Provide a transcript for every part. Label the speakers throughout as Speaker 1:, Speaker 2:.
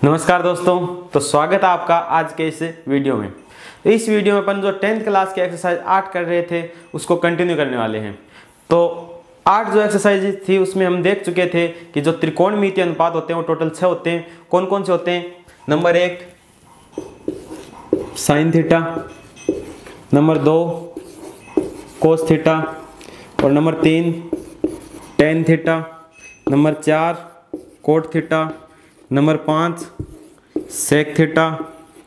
Speaker 1: नमस्कार दोस्तों, तो स्वागत है आपका आज के इस वीडियो में। तो इस वीडियो में अपन जो 10th क्लास के एक्सरसाइज 8 कर रहे थे उसको कंटिन्यू करने वाले हैं। तो 8 जो एक्सरसाइज थी उसमें हम देख चुके थे कि जो त्रिकोणमितीय अनुपात होते हैं वो टोटल 6 होते हैं। कौन कौन से होते हैं? Number 1 sine theta, number 2 cos theta और number 3 tan theta, number 4 cot theta, number 5 sec theta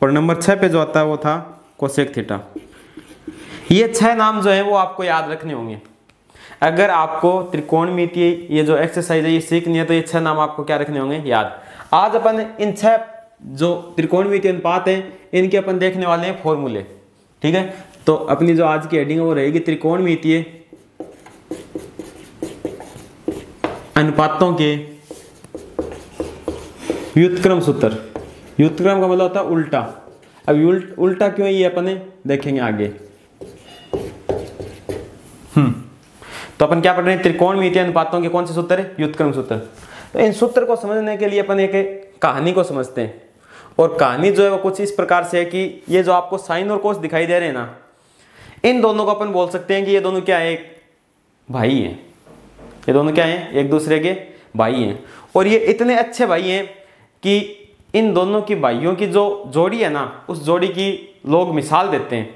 Speaker 1: और नंबर 6 पे जो आता है वो था कोसेक थीटा। ये 6 नाम जो है वो आपको याद रखने होंगे। अगर आपको त्रिकोणमितीय ये जो एक्सरसाइज है ये सीखनी है तो ये 6 नाम आपको क्या रखने होंगे? याद। आज अपन इन 6 जो त्रिकोणमितीय अनुपात हैं इनके अपन देखने वाले हैं फॉर्मूले। ठीक है, तो अपनी जो आज की हेडिंग है वो रहेगी त्रिकोणमितीय अनुपातों के व्युत्क्रम सूत्र। व्युत्क्रम का मतलब होता है उल्टा। अब उल्टा क्यों है ये अपन देखेंगे आगे। तो अपन क्या पढ़ रहे हैं? त्रिकोणमितीय अनुपातों के कौन से सूत्र है? व्युत्क्रम सूत्र। तो इन सूत्र को समझने के लिए अपन एक कहानी को समझते हैं। और कहानी जो है वो कुछ इस प्रकार से है कि ये जो आपको साइन और कोस दिखाई दे रहे हैं ना, इन दोनों को अपन बोल सकते हैं कि ये दोनों क्या है? एक भाई हैं। ये दोनों क्या हैं? एक दूसरे के भाई हैं। और ये इतने अच्छे भाई हैं कि इन दोनों की भाइयों की जो जोड़ी है ना, उस जोड़ी की लोग मिसाल देते हैं।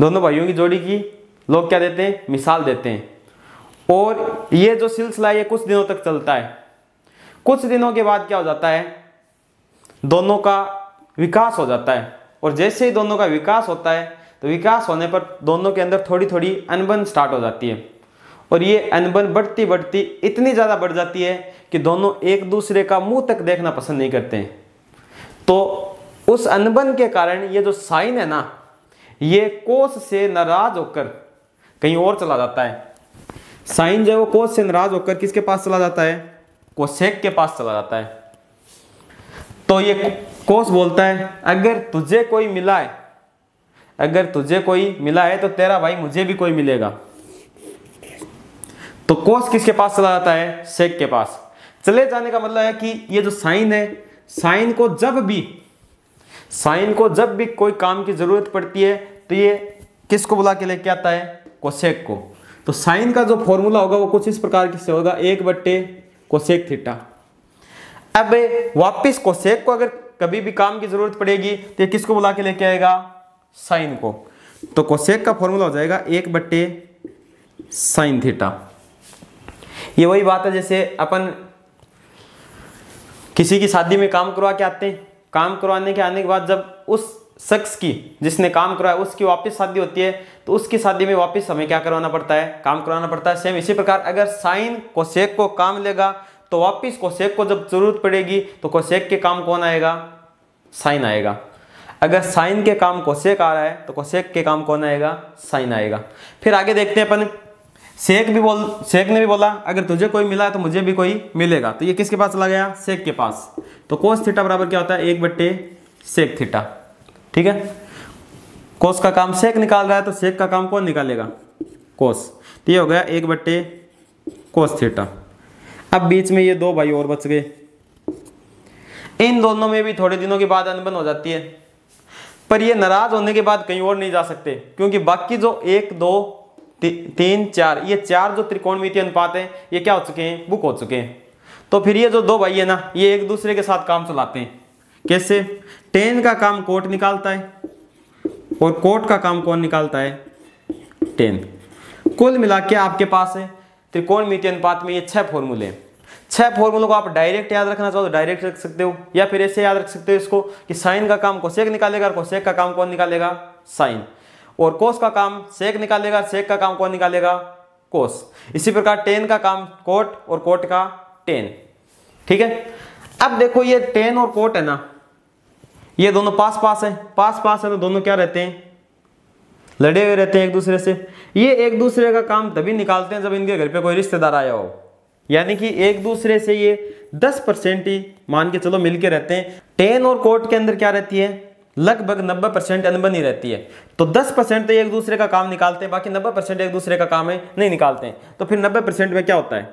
Speaker 1: दोनों भाइयों की जोड़ी की लोग क्या देते हैं? मिसाल देते हैं। और ये जो सिलसिला ये कुछ दिनों तक चलता है। कुछ दिनों के बाद क्या हो जाता है? दोनों का विकास हो जाता है। और जैसे ही दोनों का विकास होता है तो विकास होने पर दोनों के अंदर थोड़ी थोड़ी अनबन स्टार्ट हो जाती है। और ये अनबन बढ़ती बढ़ती इतनी ज़्यादा बढ़ जाती है कि दोनों एक दूसरे का मुंह तक देखना पसंद नहीं करते हैं। तो उस अनबन के कारण ये जो साइन है ना, ये कोस से नाराज होकर कहीं और चला जाता है। साइन जो है वो कोस से नाराज होकर किसके पास चला जाता है? कोसेक के पास चला जाता है। तो ये कोस बोलता है अगर तुझे कोई मिला है, अगर तुझे कोई मिला है तो तेरा भाई मुझे भी कोई मिलेगा। तो कोस किसके पास चला जाता है? सेक के पास। चले जाने का मतलब है कि ये जो साइन है, साइन को जब भी कोई काम की जरूरत पड़ती है तो ये किसको बुला के लेके आता है? कोसेक को। तो साइन का जो फॉर्मूला होगा वो कुछ इस प्रकार से होगा, 1/कोसेक थीटा। अब वापिस कोसेक को अगर कभी भी काम की जरूरत पड़ेगी तो ये किसको बुला के लेके आएगा? साइन को। तो कोसेक का फॉर्मूला हो जाएगा 1/साइन थीटा। ये वही बात है जैसे अपन किसी की शादी में काम करवा के आते हैं। काम करवाने के आने के बाद जब उस शख्स की जिसने काम करवाया उसकी वापस शादी होती है तो उसकी शादी में वापस हमें क्या करवाना पड़ता है? काम करवाना पड़ता है। सेम इसी प्रकार अगर साइन कोसेक को काम लेगा तो वापस कोसेक को जब जरूरत पड़ेगी तो कोसेक के काम कौन आएगा? साइन आएगा। अगर साइन के काम कोसेक आ रहा है तो कोसेक के काम कौन आएगा? साइन आएगा। फिर आगे देखते हैं अपन। सेक ने भी बोला अगर तुझे कोई मिला है तो मुझे भी कोई मिलेगा। तो ये किसके पास चला गया? सेक के पास। तो कोस थीटा बराबर क्या होता है? 1/सेक थीटा। ठीक है, कोस का काम सेक निकाल रहा है तो सेक का काम कौन निकालेगा? कोस। तो ये हो गया 1/कोस थीटा। अब बीच में ये दो भाई और बच गए। इन दोनों में भी थोड़े दिनों के बाद अनबन हो जाती है, पर ये नाराज होने के बाद कहीं और नहीं जा सकते क्योंकि बाकी जो 1 2 3 4 ये 4 जो त्रिकोणमितीय अनुपात है ये क्या हो चुके हैं? बुक हो चुके हैं। तो फिर ये जो दो भाई है ना, ये एक दूसरे के साथ काम चलाते हैं। कैसे? टेन का काम कोट निकालता है और कोट का काम कौन निकालता है? टेन। कुल मिला के आपके पास है त्रिकोणमितीय अनुपात में ये 6 फॉर्मूले हैं। 6 फॉर्मूलों को आप डायरेक्ट याद रखना चाहो तो डायरेक्ट रख सकते हो, या फिर ऐसे याद रख सकते हो इसको कि साइन का काम कोसेक निकालेगा और कोसेक का काम कौन निकालेगा? साइन। और कोस का काम सेक निकालेगा, सेक का काम कौन निकालेगा? कोस। इसी प्रकार टेन का काम कोट और कोट का टेन। ठीक है, अब देखो ये टेन और कोट है ना, ये दोनों पास पास है। पास पास है तो दोनों क्या रहते हैं? लड़े हुए रहते हैं एक दूसरे से। ये एक दूसरे का काम तभी निकालते हैं जब इनके घर पे कोई रिश्तेदार आया हो। यानी कि एक दूसरे से ये 10% ही मान के चलो मिलके रहते हैं। टेन और कोट के अंदर क्या रहती है? लगभग 90% अनबन ही रहती है। तो 10% तो एक दूसरे का काम निकालते हैं, बाकी 90% एक दूसरे का काम है नहीं निकालते हैं। तो फिर 90% में क्या होता है?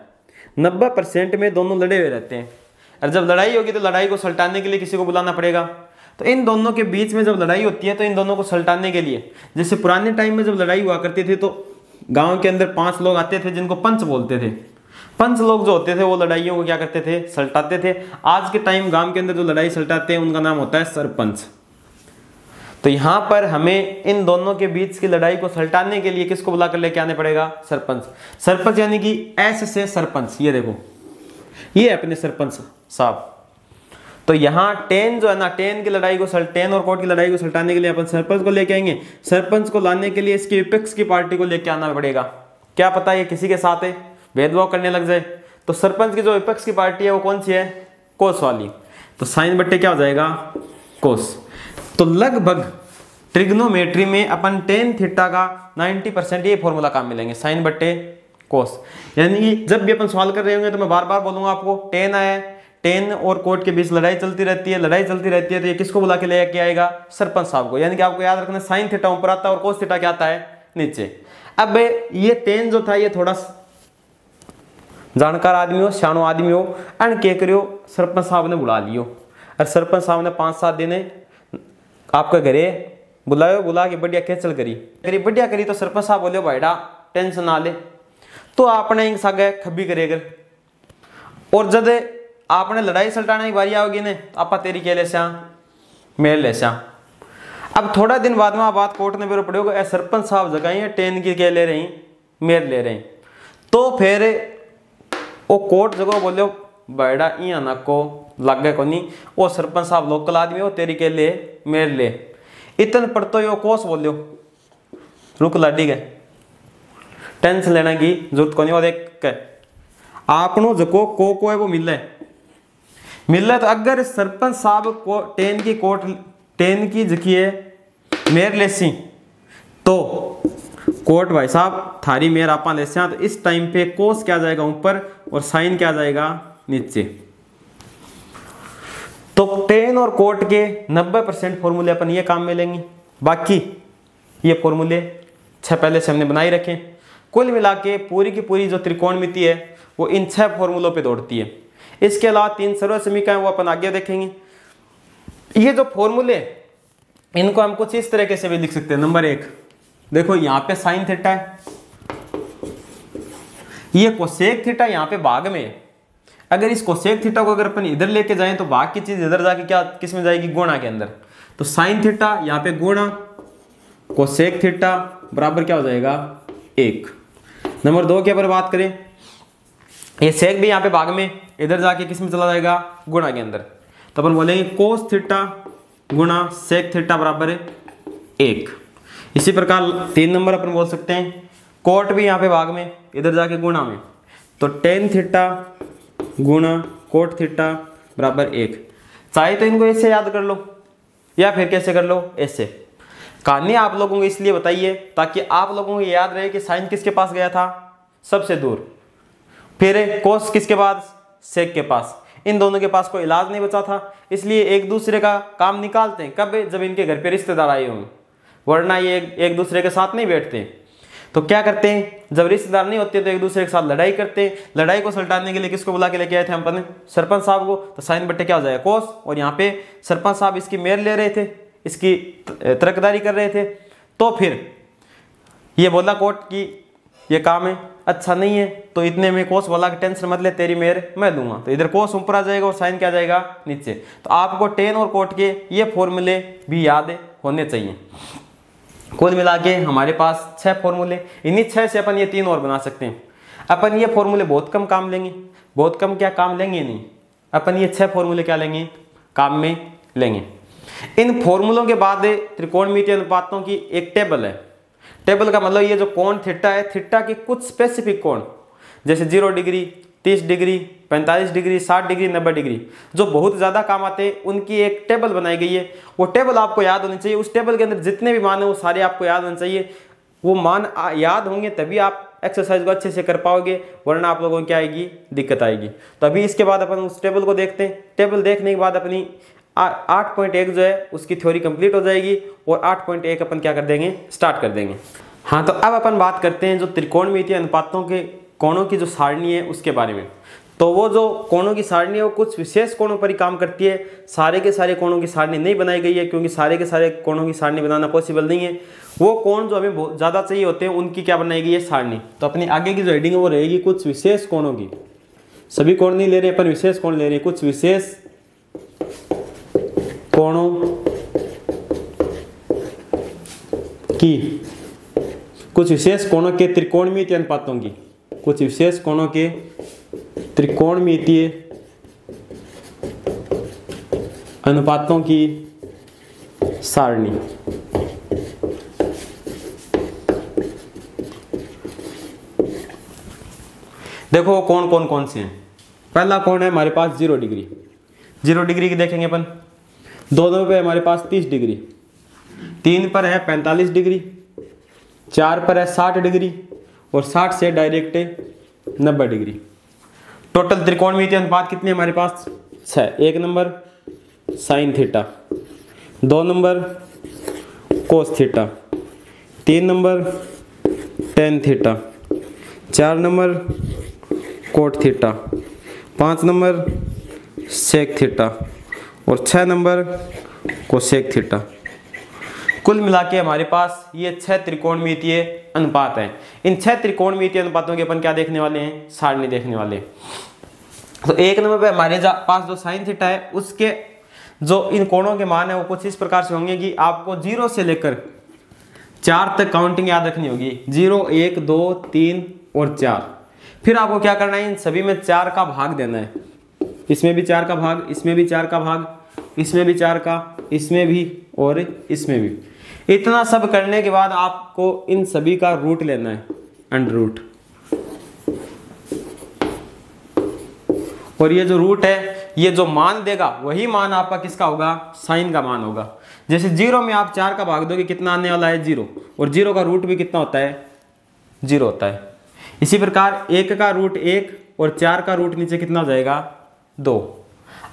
Speaker 1: 90% में दोनों लड़े हुए रहते हैं। और जब लड़ाई होगी तो लड़ाई को सल्टाने के लिए किसी को बुलाना पड़ेगा। तो इन दोनों के बीच में जब लड़ाई होती है तो इन दोनों को सल्टाने के लिए, जैसे पुराने टाइम में जब लड़ाई हुआ करती थी तो गांव के अंदर 5 लोग आते थे जिनको पंच बोलते थे। पंच लोग जो होते थे वो लड़ाइयों को क्या करते थे, सल्टाते थे। आज के टाइम गांव के अंदर जो लड़ाई सल्टाते हैं उनका नाम होता है सरपंच। तो यहाँ पर हमें इन दोनों के बीच की लड़ाई को सल्टाने के लिए किसको बुला कर लेके आने पड़ेगा, सरपंच। सरपंच यानी कि एस से सरपंच, ये देखो ये अपने सरपंच साहब। तो यहाँ 10 जो है ना, 10 की लड़ाई को 10 और कोर्ट की लड़ाई को सल्टाने के लिए अपन सरपंच को लेके आएंगे। सरपंच को लाने के लिए इसकी विपक्ष की पार्टी को लेके आना पड़ेगा। क्या पता ये किसी के साथ है भेदभाव करने लग जाए। तो सरपंच की जो विपक्ष की पार्टी है वो कौन सी है, कोस वाली। तो साइन बट्टे क्या हो जाएगा, कोस। तो लगभग ट्रिग्नोमेट्री में अपन टेन थीटा का 90% ये फॉर्मूला काम मिलेंगे, साइन बट्टे कोस। यानी कि जब भी अपन सवाल कर रहे होंगे तो मैं बार बार बोलूंगा आपको, टेन आया, टेन और कोर्ट के बीच लड़ाई चलती रहती है, लड़ाई चलती रहती है, तो ये किसको बुला के लेके आएगा, सरपंच साहब को। यानी कि आपको याद रखना साइन थीटा ऊपर आता है और कोस थीटा क्या आता है, नीचे। अब ये टेन जो था ये थोड़ा जानकार आदमी हो, सियाणो आदमी हो, अन के करियो सरपंच साहब ने बुला लियो। और सरपंच साहब ने 5-7 दिन आपके घरे बुलायो, बुला के बढ़िया खेचल करी बढ़िया करी। तो सरपंच साहब बोले भाईडा टेंशन ना ले, तो आपने एक सागे खब्बी करेगा। और जब आपने लड़ाई सल्टाने की बारी आओगी ने, आपा तेरी के ले स्या मेल ले स्या। अब थोड़ा दिन बाद में आप बात कोर्ट ने मेरे पड़ेगा, सरपंच साहब जगह टेन की के ले रही, मेल ले रही। तो फिर वो कोर्ट जगह बोलो बैडा इं ना को लगे को नहीं, वो सरपंच साहब लोकल आदमी हो, तेरी के ले मेल ले। इतन पड़तो यो कोस बोलियो रुक लाडी गए, टेंशन लेने की जरूरत को नहीं। और देख आपनो जको को है वो मिल है। तो अगर सरपंच साहब को टेन की जकिए मेर लेसी तो कोर्ट भाई साहब थारी मेर आपा लेसिया। तो इस टाइम पे कोस क्या जाएगा ऊपर और साइन क्या जाएगा नीचे। तो टेन और कोर्ट के 90% फॉर्मूले अपन ये काम में लेंगे। बाकी ये फॉर्मूले 6 पहले से हमने बनाई रखे। कुल मिला के पूरी की पूरी जो त्रिकोणमिति है वो इन 6 फॉर्मूलों पे दौड़ती है। इसके अलावा 3 सरल समीकरण वो अपन आगे देखेंगे। ये जो फॉर्मूले इनको हम कुछ इस तरीके से भी लिख सकते हैं। नंबर 1 देखो यहाँ पे साइन थीटा है, ये कोसेक थीटा यहाँ पे भाग में है। अगर इस कोसेक थीटा को अगर अपन इधर लेके जाएं तो भाग की चीज इधर जाके क्या किस में जाएगी, गुणा के अंदर। तो साइन थीटा यहाँ पे गुणा कोसेक थीटा बराबर क्या हो जाएगा 1। नंबर 2 की अगर बात करें, ये सेक भी यहाँ पे भाग में इधर जाके किस में चला जाएगा, गुणा के अंदर। तो अपन बोलेंगे कोस थीटा गुणा सेक थीटा बराबर 1। इसी प्रकार 3 नंबर अपन बोल सकते हैं, कोट भी यहाँ पे भाग में इधर जाके गुणा में। तो टेन थीटा गुणा कोट थीटा बराबर 1। चाहे तो इनको ऐसे याद कर लो या फिर कैसे कर लो, ऐसे। कहानी आप लोगों को इसलिए बताइए ताकि आप लोगों को याद रहे कि साइन किसके पास गया था, सबसे दूर। फिर कोस किसके पास, सेक के पास। इन दोनों के पास कोई इलाज नहीं बचा था, इसलिए एक दूसरे का काम निकालते हैं कब, जब इनके घर पे रिश्तेदार आए होंगे, वरना ये एक दूसरे के साथ नहीं बैठते। तो क्या करते हैं, जब रिश्तेदार नहीं होते तो एक दूसरे के साथ लड़ाई करते हैं। लड़ाई को सल्टाने के लिए किसको बुला के लेके आए थे हम अपने, सरपंच साहब को। तो साइन बट्टे क्या हो जाएगा कोस, और यहाँ पे सरपंच साहब इसकी मेयर ले रहे थे, इसकी तरकदारी कर रहे थे। तो फिर ये बोला कोर्ट की ये काम है अच्छा नहीं है, तो इतने में कोस बोला कि टेंशन मत ले, तेरी मेयर मैं दूंगा। तो इधर कोस ऊपर आ जाएगा और साइन क्या जाएगा नीचे। तो आपको टेन और कोट के ये फॉर्मूले भी याद होने चाहिए। कुल मिला के हमारे पास 6 फॉर्मूले, इन्हीं 6 से अपन ये 3 और बना सकते हैं। अपन ये फॉर्मूले बहुत कम काम लेंगे, बहुत कम क्या काम लेंगे नहीं, अपन ये 6 फॉर्मूले क्या लेंगे, काम में लेंगे। इन फॉर्मूलों के बाद त्रिकोणमितीय अनुपातों की एक टेबल है। टेबल का मतलब ये जो कोण थीटा है, थीटा के कुछ स्पेसिफिक कोण जैसे 0 degree, 30 degree, 45 degree, 60 degree, 90 degree जो बहुत ज़्यादा काम आते हैं, उनकी एक टेबल बनाई गई है। वो टेबल आपको याद होनी चाहिए। उस टेबल के अंदर जितने भी मान है वो सारे आपको याद होने चाहिए। वो मान याद होंगे तभी आप एक्सरसाइज को अच्छे से कर पाओगे, वरना आप लोगों को क्या आएगी, दिक्कत आएगी। तो अभी इसके बाद अपन उस टेबल को देखते हैं। टेबल देखने के बाद अपनी 8.1 जो है उसकी थ्योरी कंप्लीट हो जाएगी और 8.1 अपन क्या कर देंगे, स्टार्ट कर देंगे। हाँ, तो अब अपन बात करते हैं जो त्रिकोणमितीय अनुपातों के कोणों की जो सारणी है उसके बारे में। तो वो जो कोणों की सारणी है वो कुछ विशेष कोणों पर ही काम करती है, सारे के सारे कोणों की सारणी नहीं बनाई गई है, क्योंकि सारे के सारे कोणों की सारणी बनाना पॉसिबल नहीं है। वो कोण जो हमें बहुत ज़्यादा चाहिए होते हैं उनकी क्या बनाई गई है, सारणी। तो अपनी आगे की जो हेडिंग है वो रहेगी कुछ विशेष कोणों की। सभी कोण नहीं ले रहे अपन, विशेष कोण ले रहे हैं। कुछ विशेष कोणों की, कुछ विशेष कोणों के त्रिकोणमितीय अनुपातों की, कुछ विशेष कोणों के त्रिकोणमितीय अनुपातों की सारणी। देखो कोण कौन कौन से हैं। पहला कोण है हमारे पास 0 डिग्री। 0 डिग्री की देखेंगे अपन। 2 पे हमारे पास 30 डिग्री, 3 पर है 45 डिग्री, 4 पर है 60 डिग्री और 60 से डायरेक्ट 90 डिग्री। टोटल त्रिकोणमितीय अनुपात कितने हमारे पास, 6। 1 number sine theta, 2 number cos theta, 3 number tan theta, 4 number cot theta, 5 number sec theta और 6 नंबर कोसेक थीटा। कुल मिला के हमारे पास ये 6 त्रिकोणमितीय अनुपात हैं। इन 6 त्रिकोणमितीय अनुपातों के अपन क्या देखने वाले हैं, सारणी देखने वाले हैं। तो 1 नंबर पे हमारे पास जो साइन थीटा है उसके जो इन कोणों के मान है वो कुछ इस प्रकार से होंगे कि आपको 0 से लेकर 4 तक काउंटिंग याद रखनी होगी। 0, 1, 2, 3 और 4। फिर आपको क्या करना है, इन सभी में 4 का भाग देना है। इसमें भी 4 का भाग, इसमें भी 4 का भाग, इसमें भी 4 का, इसमें भी और इसमें भी। इतना सब करने के बाद आपको इन सभी का रूट लेना है, अंडर रूट। और ये जो रूट है, ये जो मान देगा वही मान आपका किसका होगा, साइन का मान होगा। जैसे 0 में आप 4 का भाग दोगे, कितना आने वाला है, 0। और 0 का रूट भी कितना होता है, 0 होता है। इसी प्रकार 1 का रूट 1 और 4 का रूट नीचे कितना हो जाएगा, 2।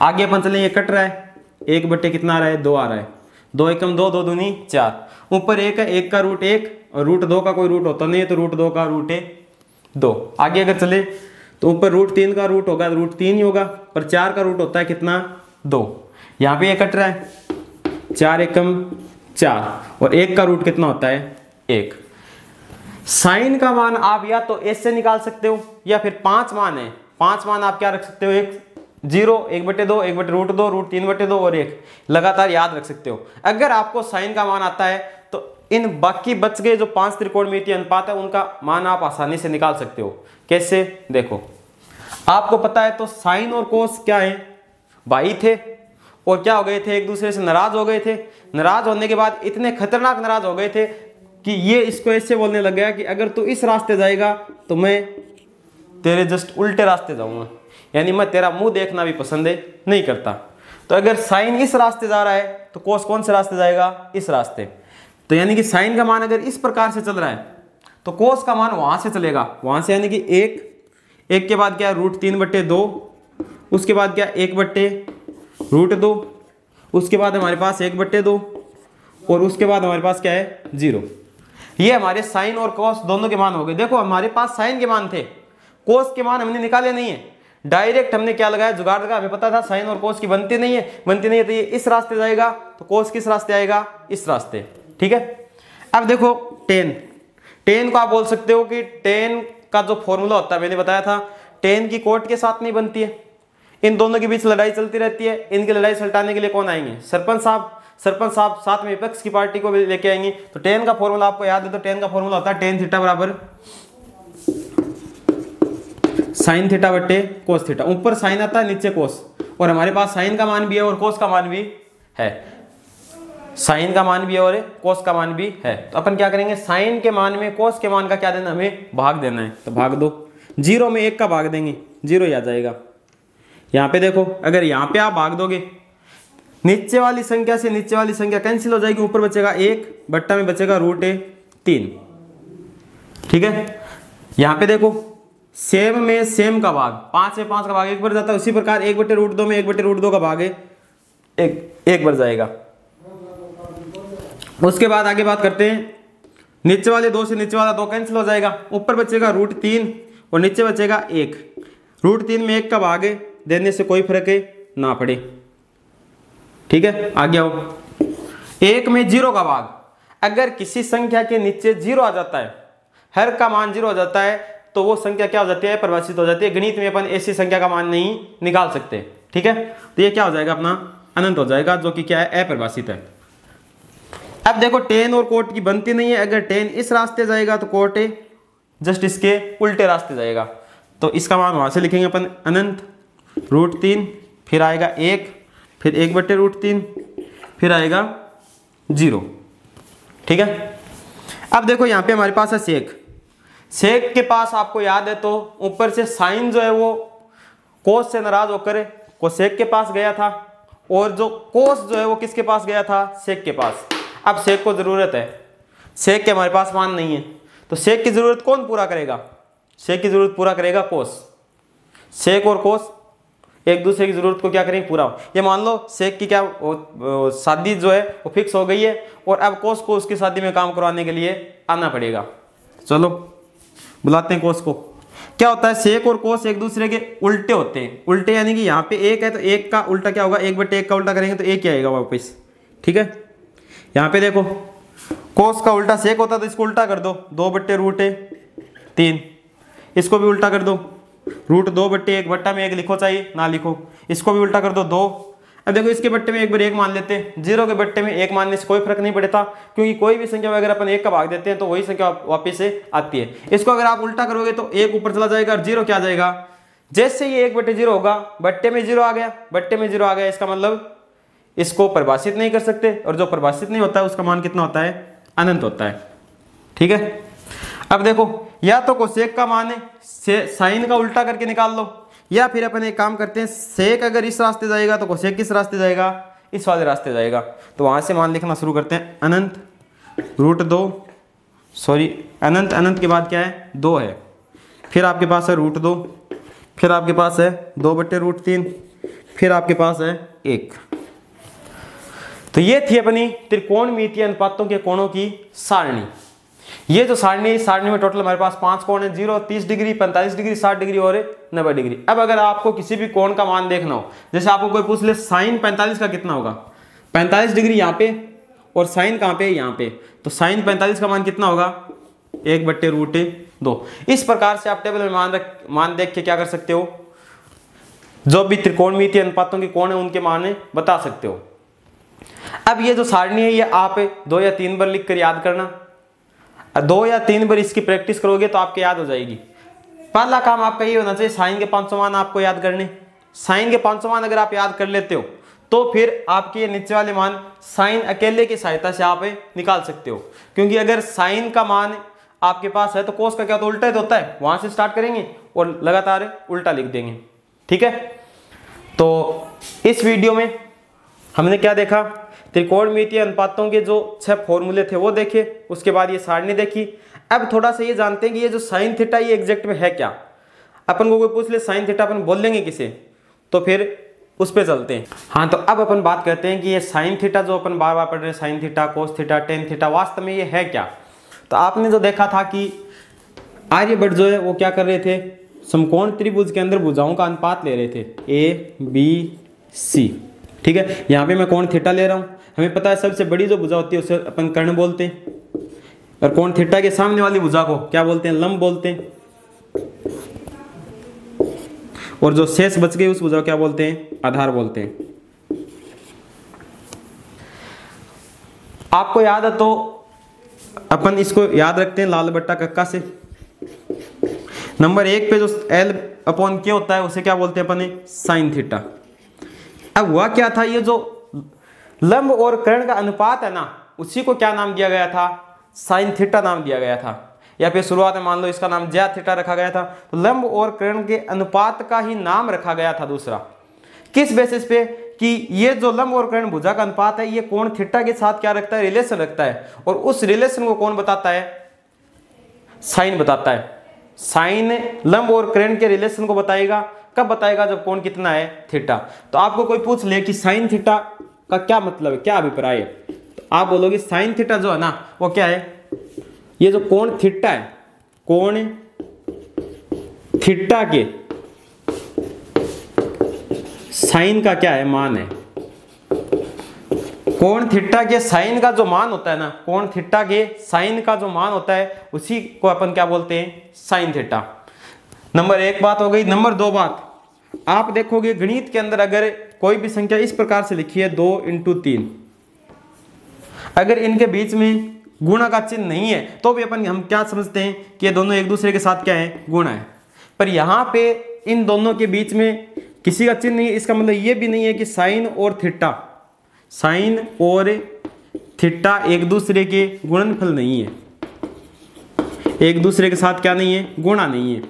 Speaker 1: आगे अपन चलें, ये कट रहा है, 1 बटे कितना आ रहा है, 2 आ रहा है। 2 एकम 2, 2 दूनी 4। ऊपर 1 है, 1 का रूट 1 और रूट 2 का कोई रूट होता नहीं है, तो रूट 2 का रूट है 2। आगे अगर चले तो ऊपर रूट 3 का रूट होगा, रूट 3 ही होगा, पर 4 का रूट होता है कितना, 2। यहाँ पे ये कट रहा है, 4 एकम 4 और 1 का रूट कितना होता है, 1। साइन का मान आप या तो ऐसे निकाल सकते हो या फिर 5 मान है, 5 मान आप क्या रख सकते हो, 0, 1/2, 1/√2, रूट 3/2 और 1 लगातार याद रख सकते हो। अगर आपको साइन का मान आता है तो इन बाकी बच गए जो 5 त्रिकोणमितीय अनुपात है उनका मान आप आसानी से निकाल सकते हो। कैसे, देखो आपको पता है तो साइन और कोस क्या है, भाई थे और क्या हो गए थे, एक दूसरे से नाराज हो गए थे। नाराज होने के बाद इतने खतरनाक नाराज हो गए थे कि ये इसको ऐसे बोलने लग गया कि अगर तू इस रास्ते जाएगा तो मैं तेरे जस्ट उल्टे रास्ते जाऊंगा, यानी मैं तेरा मुंह देखना भी पसंद नहीं करता। तो अगर साइन इस रास्ते जा रहा है तो कोस कौन से रास्ते जाएगा, इस रास्ते। तो यानी कि साइन का मान अगर इस प्रकार से चल रहा है तो कोस का मान वहां से चलेगा, वहां से, यानी कि 1 के बाद क्या है, रूट 3/2, उसके बाद क्या 1/√2, उसके बाद हमारे पास 1/2 और उसके बाद हमारे पास क्या है, 0। ये हमारे साइन और कोस दोनों के मान हो गए। देखो हमारे पास साइन के मान थे, कोस के मान हमने निकाले नहीं है, डायरेक्ट हमने क्या लगाया, जुगाड़ लगा। हमें पता था साइन और कोस की बनती नहीं है तो ये इस रास्ते जाएगा, तो कोस किस रास्ते आएगा, इस रास्ते। ठीक है। अब देखो टेन को आप बोल सकते हो कि टेन का जो फॉर्मूला होता है, मैंने बताया था, टेन की कोट के साथ नहीं बनती है। इन दोनों के बीच लड़ाई चलती रहती है। इनकी लड़ाई सुलटाने के लिए कौन आएंगे, सरपंच साहब साथ में विपक्ष की पार्टी को भी लेके आएंगे। तो टेन का फॉर्मूला आपको याद है, तो टेन का फॉर्मूला होता है टेन थीटा बराबर साइन थीटा बटे कोस थीटा। ऊपर साइन आता है, नीचे कोस, और हमारे पास साइन का मान भी है और कोस का मान भी है। साइन का मान भी है और कोस का मान भी है। तो अपन क्या करेंगे, साइन के मान में कोस के मान का क्या देना, हमें भाग देना है। तो भाग दो, 0 में 1 का भाग देंगे, 0 ही आ जाएगा। यहाँ पे देखो, अगर यहाँ पे आप भाग दोगे, नीचे वाली संख्या से नीचे वाली संख्या कैंसिल हो जाएगी, ऊपर बचेगा 1, बट्टा में बचेगा √3। ठीक है। यहाँ पे देखो, सेम में सेम का भाग, 5 में 5 का भाग 1 बढ़ जाता है। उसी प्रकार 1/√2 में 1/√2 का भाग है 1 बढ़ जाएगा। उसके बाद आगे बात करते हैं, नीचे वाले 2 से नीचे वाला 2 कैंसिल हो जाएगा, ऊपर बचेगा √3 और नीचे बचेगा 1। √3 में 1 का भाग देने से कोई फर्क ना पड़े। ठीक है, आगे आओ। 1 में 0 का भाग, अगर किसी संख्या के नीचे 0 आ जाता है, हर का मान 0 हो जाता है, तो वो संख्या क्या हो जाती है, परिभाषित हो जाती है। गणित में अपन ऐसी संख्या का मान नहीं निकाल सकते। ठीक है, तो ये क्या हो जाएगा अपना अनंत हो जाएगा, जो कि क्या है, अपरिभाषित है। अब देखो tan और cot की बनती नहीं है। अगर tan इस रास्ते जाएगा तो cot जस्ट इसके उल्टे रास्ते जाएगा। तो इसका मान वहां से लिखेंगे अपन अनंत, √3, फिर आएगा 1, फिर 1/√3, फिर आएगा 0। ठीक है, अब देखो यहाँ पे हमारे पास है सेक। सेक के पास आपको याद है तो ऊपर से साइन जो है वो कोस से नाराज होकर कोसेक के पास गया था, और जो कोस जो है वो किसके पास गया था, सेक के पास। अब सेक को जरूरत है, सेक के हमारे पास मान नहीं है, तो सेक की जरूरत कौन पूरा करेगा, सेक की जरूरत पूरा करेगा कोस। सेक और कोस एक दूसरे की जरूरत को क्या करेंगे, पूरा। ये मान लो सेक की क्या शादी जो है वो फिक्स हो गई है, और अब कोस को उसकी शादी में काम करवाने के लिए आना पड़ेगा। चलो बुलाते हैं कोस को। क्या होता है, सेक और कोस एक दूसरे के उल्टे होते हैं। उल्टे यानी कि यहाँ पे 1 है तो 1 का उल्टा क्या होगा, 1/1 का उल्टा करेंगे तो 1 ही आएगा वापस। ठीक है, यहाँ पे देखो कोस का उल्टा सेक होता तो इसको उल्टा कर दो, 2/√3। इसको भी उल्टा कर दो, √2/1 बट्टा में 1 लिखो चाहिए ना लिखो, इसको भी उल्टा कर दो 2। अब देखो इसके बट्टे में 1/1 मान लेते हैं, 0 के बट्टे में 1 मानने से कोई फर्क नहीं पड़ता, क्योंकि कोई भी संख्या अगर अपन 1 का भाग देते हैं तो वही संख्या वापस से आती है। इसको अगर आप उल्टा करोगे तो 1 ऊपर चला जाएगा और 0 क्या आ जाएगा। जैसे ये 1/0 होगा, बट्टे में 0 आ गया, बट्टे में 0 आ गया, इसका मतलब इसको परिभाषित नहीं कर सकते, और जो परिभाषित नहीं होता है उसका मान कितना होता है, अनंत होता है। ठीक है, अब देखो या तो कोसेक का मान है साइन का उल्टा करके निकाल लो, या फिर अपन एक काम करते हैं, सेक अगर इस रास्ते जाएगा तो कोसेक किस रास्ते जाएगा, इस वाले रास्ते जाएगा। तो वहां से मान लिखना शुरू करते हैं, अनंत अनंत, अनंत के बाद क्या है, 2 है, फिर आपके पास है √2, फिर आपके पास है 2/√3, फिर आपके पास है 1। तो ये थी अपनी त्रिकोणमितीय अनुपातों के कोणों की सारणी। ये जो सारणी है, इस सारणी में टोटल हमारे पास 5 कोण है, 0, 30 डिग्री, 45 डिग्री, 60 डिग्री और 90 डिग्री। अब अगर आपको किसी भी कोण का मान देखना हो, जैसे आपको कोई पूछ ले साइन 45 का कितना होगा, 45 डिग्री यहाँ पे और साइन कहाँ पे, यहाँ पे, तो साइन 45 का मान कितना होगा, 1/√2। इस प्रकार से आप टेबल में मान देख के क्या कर सकते हो, जो भी त्रिकोणमितीय अनुपातों के कोण है उनके मान बता सकते हो। अब ये जो सारणी है ये आप 2 या 3 बार लिख कर याद करना, 2 या 3 बार इसकी प्रैक्टिस करोगे तो आपके याद हो जाएगी। पहला काम आपका ये होना चाहिए, साइन के 500 मान आपको याद करने। साइन के 500 मान अगर आप याद कर लेते हो तो फिर आपके नीचे वाले मान साइन अकेले की सहायता से आप निकाल सकते हो, क्योंकि अगर साइन का मान आपके पास है तो कोस का क्या तो उल्टा ही होता है, वहां से स्टार्ट करेंगे और लगातार उल्टा लिख देंगे। ठीक है, तो इस वीडियो में हमने क्या देखा, त्रिकोणमितीय अनुपातों के जो 6 फॉर्मूले थे वो देखे, उसके बाद ये सारणी देखी। अब थोड़ा सा ये जानते हैं कि ये जो साइन थीटा ये एग्जैक्ट में है क्या। अपन को कोई पूछ ले साइन थीटा, अपन बोल लेंगे किसे, तो फिर उस पे चलते हैं। हाँ, तो अब अपन बात करते हैं कि ये साइन थीटा जो अपन बार बार पढ़ रहे हैं, sine theta, cos theta, tan theta, वास्तव में ये है क्या। तो आपने जो देखा था कि आर्यभट्ट जो है वो क्या कर रहे थे, समकोण त्रिभुज के अंदर भुजाओं का अनुपात ले रहे थे, ABC। ठीक है, यहाँ पे मैं कोण थीटा ले रहा हूँ, हमें पता है सबसे बड़ी जो भुजा होती है उसे अपन कर्ण बोलते हैं, और कोण थीटा के सामने वाली भुजा को क्या बोलते हैं, लंब बोलते हैं, और जो शेष बच गई उस भुजा को क्या बोलते हैं, आधार बोलते हैं। आपको याद है तो अपन इसको याद रखते हैं लाल बट्टा कक्का से। नंबर 1 पे जो L/K होता है उसे क्या बोलते हैं अपन, साइन थीटा। अब हुआ क्या था, ये जो लंब और कर्ण का अनुपात है ना, उसी को क्या नाम दिया गया था, साइन थीटा नाम दिया गया था, या फिर शुरुआत में मान लो इसका नाम ज्या थीटा रखा गया था। तो लंब और कर्ण के अनुपात का ही नाम रखा गया था दूसरा, किस बेसिस पे कि ये जो लंब और कर्ण भुजा का अनुपात है ये कोण थीटा के साथ क्या रखता है, रिलेशन रखता है, और उस रिलेशन को कौन बताता है, साइन बताता है। साइन लंब और कर्ण के रिलेशन को बताएगा, कब बताएगा, जब कोण कितना है, थीटा। तो आपको कोई पूछ ले कि साइन थीटा का क्या मतलब है, क्या अभिप्राय है, तो आप बोलोगे साइन थीटा जो है ना वो क्या है, ये जो कोण थीटा है, कोण थीटा के साइन का क्या है, मान है। कोण थीटा के साइन का जो मान होता है ना, कोण थीटा के साइन का जो मान होता है उसी को अपन क्या बोलते हैं, साइन थीटा। नंबर 1 बात हो गई। नंबर 2 बात, आप देखोगे गणित के अंदर अगर कोई भी संख्या इस प्रकार से लिखी है 2 × 3, अगर इनके बीच में गुणा का चिन्ह नहीं है तो भी अपन हम क्या समझते हैं कि ये दोनों एक दूसरे के साथ क्या है, गुणा है। पर यहाँ पे इन दोनों के बीच में किसी का चिन्ह नहीं है, इसका मतलब ये भी नहीं है कि साइन और थीटा एक दूसरे के गुणनफल नहीं है, एक दूसरे के साथ क्या नहीं है, गुणा नहीं है।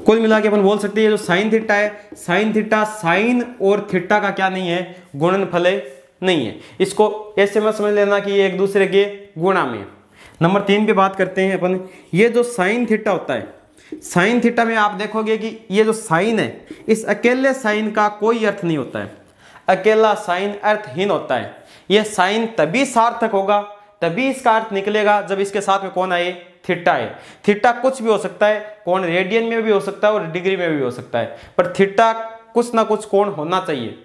Speaker 1: कुल मिला के अपन बोल सकते हैं जो साइन थीटा है, साइन थीटा साइन और थीटा का क्या नहीं है, गुणनफल नहीं है। इसको ऐसे मत समझ लेना कि ये एक दूसरे के गुणा में। नंबर 3 पे बात करते हैं अपन। ये जो साइन थीटा होता है, साइन थीटा में आप देखोगे कि ये जो साइन है, इस अकेले साइन का कोई अर्थ नहीं होता है, अकेला साइन अर्थहीन होता है। यह साइन तभी सार्थक होगा, तभी इसका अर्थ निकलेगा जब इसके साथ में कौन आए, थीटा है। थीटा कुछ भी हो सकता है, कोण रेडियन में भी हो सकता है और डिग्री में भी हो सकता है, पर थीटा कुछ ना कुछ कोण होना चाहिए।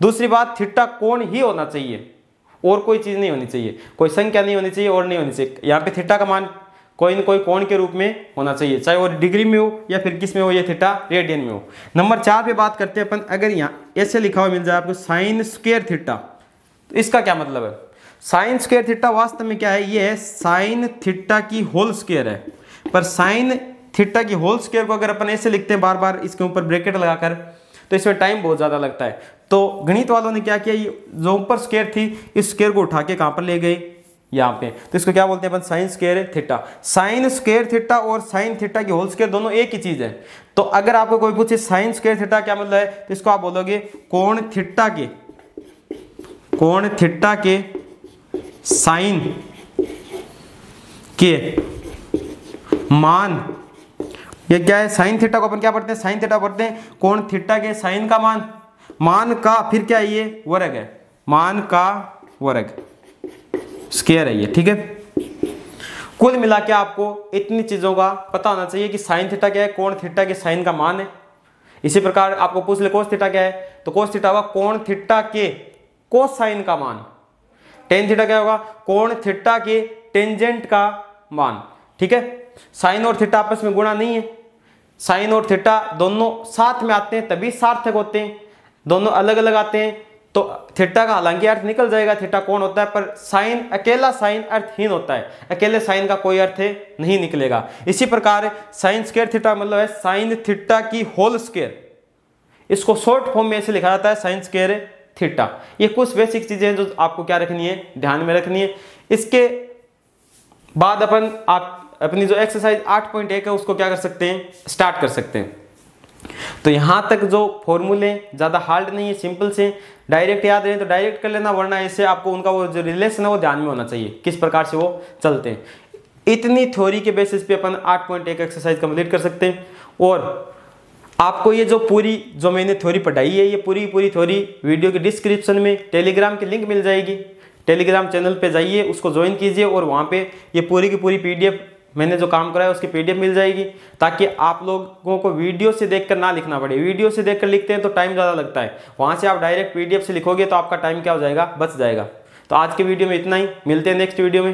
Speaker 1: दूसरी बात, थीटा कोण ही होना चाहिए और कोई चीज नहीं होनी चाहिए, कोई संख्या नहीं होनी चाहिए और नहीं होनी चाहिए। यहाँ पे थीटा का मान कोई न कोई कोण के रूप में होना चाहिए, चाहे वो डिग्री में हो या फिर किस में हो, ये थीटा रेडियन में हो। नंबर 4 पे बात करते हैं अपन। अगर यहाँ ऐसे लिखा हुआ मिल जाए आपको साइन स्क्वायर थीटा, तो इसका क्या मतलब है? साइन स्क्वायर थीटा वास्तव में क्या है, ये है साइन थीटा की होल स्क्वायर है। पर साइन थीटा की होल स्क्वायर को अगर अपन ऐसे लिखते हैं बार बार इसके ऊपर ब्रैकेट लगाकर, तो इसमें टाइम बहुत ज्यादा लगता है। तो गणित वालों ने क्या किया, ये जो ऊपर स्क्वायर थी इस स्क्वायर को उठा के कहां पर ले गए, यहाँ पे। तो इसको क्या बोलते हैं अपन, sine square theta. Sine square theta और साइन थीटा की होल स्क्वायर दोनों एक ही चीज है। तो अगर आपको कोई पूछे साइन स्क्वायर थीटा क्या मतलब है, तो इसको आप बोलोगे कोण थीटा के साइन के मान। ये क्या है, साइन थीटा को अपन क्या पढ़ते हैं, साइन थीटा पढ़ते हैं कोण थीटा के साइन का मान का फिर क्या है, ये वर्ग है, मान का वर्ग स्क्वायर है ये, ठीक है। कुल मिला के आपको इतनी चीजों का पता होना चाहिए कि साइन थीटा क्या है, कोण थीटा के साइन का मान है। इसी प्रकार आपको पूछ ले कोस थीटा क्या है, तो कोस थीटा होगा कोण थीटा के कोस साइन का मान। टेन थीटा क्या होगा, कोण थीटा के टेंजेंट का मान, ठीक है। साइन और थीटा आपस में गुणा नहीं है, साइन और थीटा दोनों साथ में आते हैं तभी सार्थक होते हैं, दोनों अलग अलग आते हैं तो थीटा का हालांकि अर्थ निकल जाएगा, थीटा कोण होता है, पर साइन अकेला साइन अर्थहीन होता है, अकेले साइन का कोई अर्थ नहीं निकलेगा। इसी प्रकार साइन स्क्वायर थीटा मतलब है साइन थीटा की होल स्क्वायर, इसको शॉर्ट फॉर्म में ऐसे लिखा जाता है साइन स्क्वायर थीटा। ये कुछ बेसिक चीजें हैं जो आपको क्या रखनी है, ध्यान में रखनी है। इसके बाद अपन आप अपनी जो एक्सरसाइज 8.1 है उसको क्या कर सकते हैं, स्टार्ट कर सकते हैं। तो यहां तक जो फॉर्मूले ज्यादा हार्ड नहीं है, सिंपल से डायरेक्ट याद रहे तो डायरेक्ट कर लेना, वरना इससे आपको उनका वो जो रिलेशन है वो ध्यान में होना चाहिए, किस प्रकार से वो चलते हैं। इतनी थ्योरी के बेसिस पे अपन 8.1 एक्सरसाइज कंप्लीट कर सकते हैं। और आपको ये जो पूरी जो मैंने थ्योरी पढ़ाई है, ये पूरी थ्योरी वीडियो के डिस्क्रिप्शन में टेलीग्राम की लिंक मिल जाएगी। टेलीग्राम चैनल पे जाइए, उसको ज्वाइन कीजिए और वहाँ पे ये पूरी की पूरी PDF मैंने जो काम कराया उसकी PDF मिल जाएगी, ताकि आप लोगों को वीडियो से देखकर ना लिखना पड़े। वीडियो से देखकर लिखते हैं तो टाइम ज़्यादा लगता है, वहाँ से आप डायरेक्ट PDF से लिखोगे तो आपका टाइम क्या हो जाएगा, बच जाएगा। तो आज के वीडियो में इतना ही, मिलते हैं नेक्स्ट वीडियो में।